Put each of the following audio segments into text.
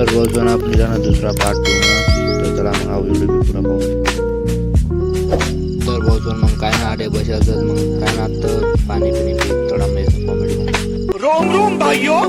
तर रोजून आपली जाणार दुसरा पार्ट 2 तर चला मग हा व्हिडिओ बी पुरा पाहू. तर रोजून मग काय ना आडे बसायचं मग काय ना तर पाणी पिणी पी थोडा मेस कॉमेडी रोम रोम भाइयों.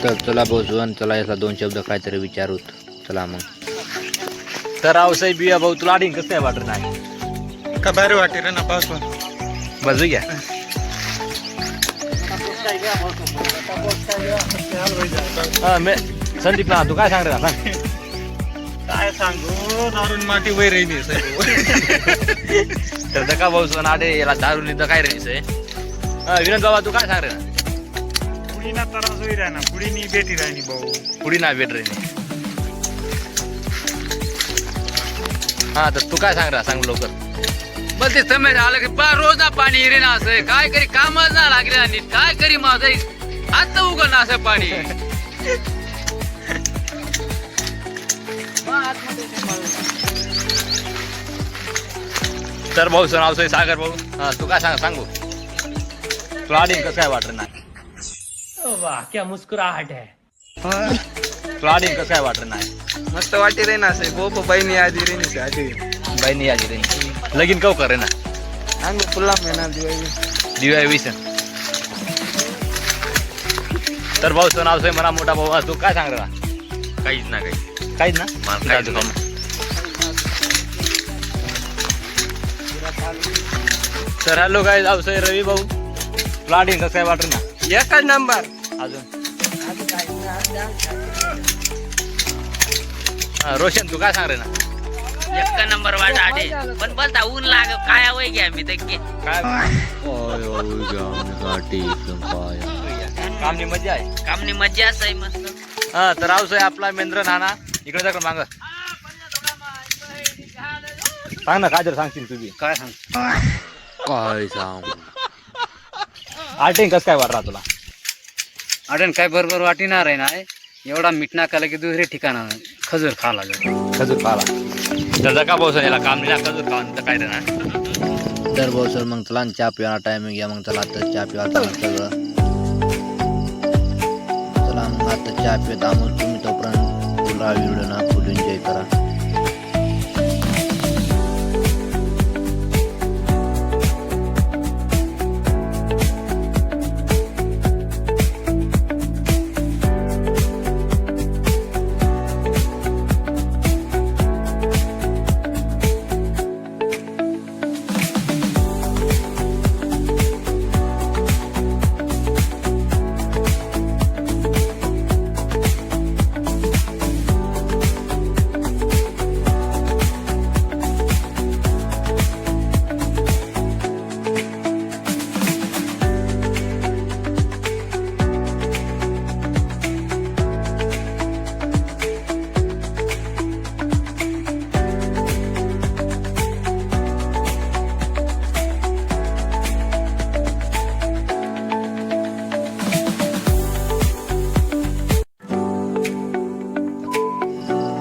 तर चला बोजवन चला याचा 2 शब्द काहीतरी विचारूत. चला मग तर आवसाई बिया भाऊ तुला आडीन कसं आहे वाटत नाही का भारी वाटे रे ना पाऊस. बाजू घ्या. संदीप ना तू काय सांग रे सांग. काय सांगू नारून माटी वैर तर दका भाऊ आडे याला दारू तर काय राहायचंय. विनोद बाबा तू काय सांग रे ना. पुढीना त्रास होई राहना पुढीनी बेटी राहिनी भाऊ. पुढी ना भेट रे. हा तर तू काय सांग रा सांग लवकर. बस ते समय आलं की रोज ना पाणी येरे ना असं काय करी कामच ना लागले आणि काय करी माझं आता उघड ना असं पाणी. तर भाऊ सण आवसाई सागर भाऊ हा तू काय सांग सांगू. तुला आडीन कसं काय वाटत नाही. वाह क्या मुस्कुराहट है. तुला आडीन कसं काय वाटत नाही. मस्त वाटे रे ना असे बोप बहिणी आधी रे नी आधी बहिणी आजी रे लगीन कव करे ना. अंग फुल्ला मेना दिवाळी दिव्या विसन. तर भाऊ सण आवसाई म्हणा मोठा भाऊ तू काय सांग रा. काहीच ना काही काहीच ना. काहीच नाही. तर हॅलो काय आवसाई रवी भाऊ तुला आडीन कसं काय वाटत ना. एकच नंबर. अजून रोशन तू काय सांग रे ना. एक नंबर वाट आटे पण बस ऊन लाग काय वय घ्या मी ते काय कामनी मजा आहे. कामनी मज्जा आहे मस्त. हा तर आवसाई आपला मेंद्र नाना इकडे जाकर माग सांग ना काय जर सांगशील तुझी. काय सांग काय सांग आर्टिंग कसं काय वाटला तुला. अडन काय बरोबर वाटीणार आहे ना एवढा मीठ नाकाला की दुसरे ठिकाणा खजूर खाला खजूर खाला. तर का भाऊ याला काम नाही खजूर खावा तर काय रे ना. तर बोल मग चला चहा पिवायला टायमिंग घ्या. मग चला आता चहा पिवायला सगळं चला मग आता चहा पित आम्ही तुम्ही तोपर्यंत फुल व्हिडिओ ना फुल एन्जॉय करा.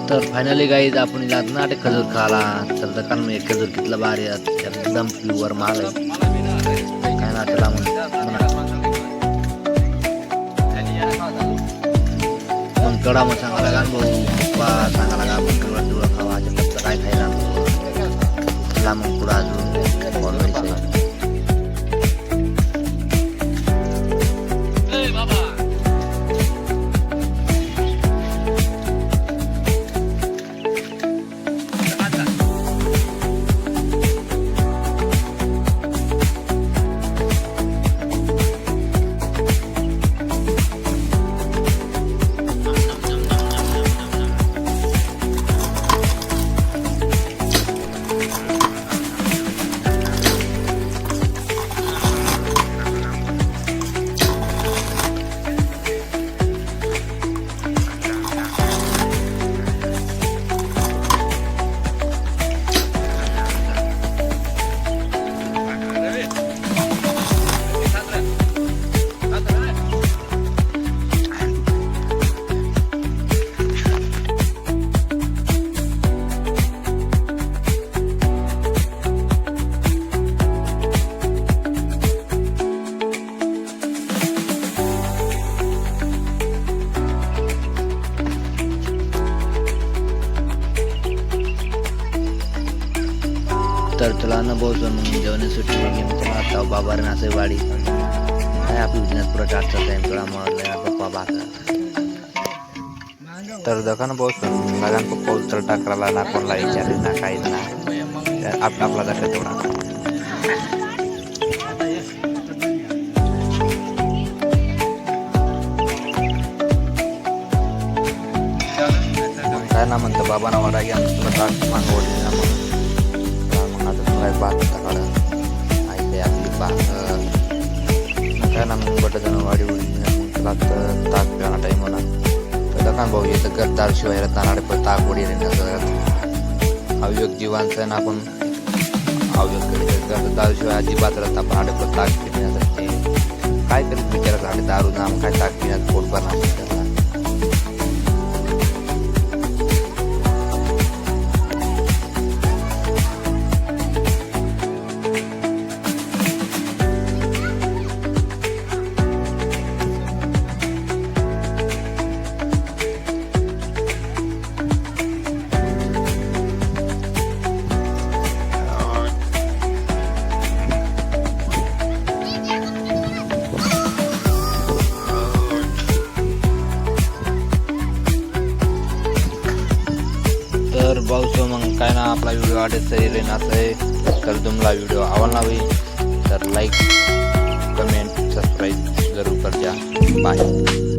तर फायनली गाईज आपण जात ना ते खजूर खाला. तर दकान मी खजूर कितला भारी एकदम प्युअर माल आहे. काय ना त्याला मग कडा मग सांगायला का भाऊ पप्पा सांगायला का आपण कडा डोळा खावा काय खायला त्याला मग पुढं अजून बोलवायचं. तर तुला न पोहोचून मग जेवण सुट्टी गेम चला आता बाबा रे नासे वाडी काय आपली बिझनेस पुरा टाटचा टाइम थोडा मारला पप्पा बाका तर दखान पोहोचून लगान पप्पा उचल टाकराला ना कोणला विचारले ना काही ना आपला जाते तेवढा काय ना म्हणतं बाबा ना वाडा घ्या तुला टाक मागं ओढली ना मग आता तुला बात काढा आई आपली बात काय ना मग बट जण वाडी उडी मग तुला ताक पिवाना टाईम होणार तर दखान भाऊ येतं गरदार शिवाय रत्नाडे पण ताक ओढी अवयोग जीवांचं ना आपण अवयोग गरदार शिवाय अजिबात रत्ता पण आडे पण ताक पिण्यासाठी काय करीत विचारायचं आडे दारू नाम काय ताक पिण्यात पोट भरणार तर भाऊ मग काय ना आपला व्हिडिओ आवडेल तरी असं आहे तर तुम्हाला व्हिडिओ आवडला होईल तर लाईक कमेंट सबस्क्राईब जरूर कर द्या बाय.